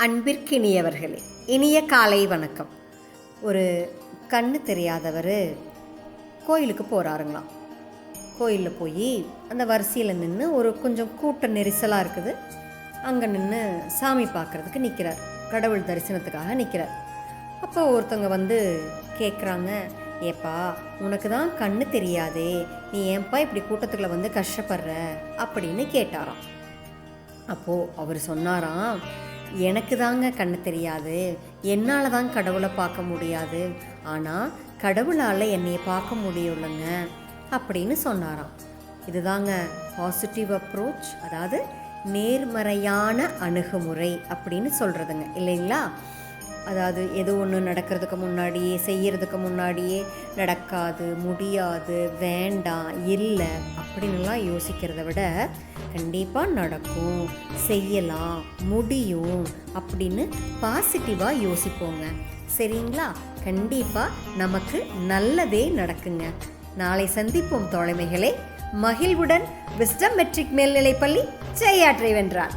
அன்பிற்கினியவர்களே, இனிய காலை வணக்கம். ஒரு கண்ணு தெரியாதவர் கோயிலுக்கு போகிறாருங்களாம். கோயிலில் போய் அந்த வரிசையில் நின்று ஒரு கொஞ்சம் கூட்ட நெரிசலாக இருக்குது. அங்கே நின்று சாமி பார்க்குறதுக்கு நிற்கிறார், கடவுள் தரிசனத்துக்காக நிற்கிறார். அப்போ ஒருத்தவங்க வந்து கேட்குறாங்க, ஏப்பா உனக்கு தான் கண்ணு தெரியாதே, நீ ஏன்பா இப்படி கூட்டத்துக்குள்ளே வந்து கஷ்டப்படுற அப்படின்னு கேட்டாராம். அப்போது அவர் சொன்னாராம், எனக்கு தாங்க கண்ணு தெரியாது, என்னால் தான் கடவுளை பார்க்க முடியாது, ஆனால் கடவுளால் என்னையை பார்க்க முடியலைங்க அப்படின்னு சொன்னாராம். இதுதாங்க பாசிட்டிவ் அப்ரோச், அதாவது நேர்மறையான அணுகுமுறை அப்படின்னு சொல்கிறதுங்க, இல்லைங்களா? அதாவது எது ஒன்று நடக்கிறதுக்கு முன்னாடியே செய்கிறதுக்கு முன்னாடியே நடக்காது, முடியாது, வேண்டாம், இல்லை அப்படின்லாம் யோசிக்கிறத விட கண்டிப்பாக நடக்கும், செய்யலாம், முடியும் அப்படின்னு பாசிட்டிவாக யோசிப்போங்க. சரிங்களா? கண்டிப்பாக நமக்கு நல்லதே நடக்குங்க. நாளை சந்திப்போம் தோழமைகளே. மகிழ்வுடன் விஸ்டம் மெட்ரிக் மேல்நிலைப்பள்ளி செய்யாற்றை வென்றார்.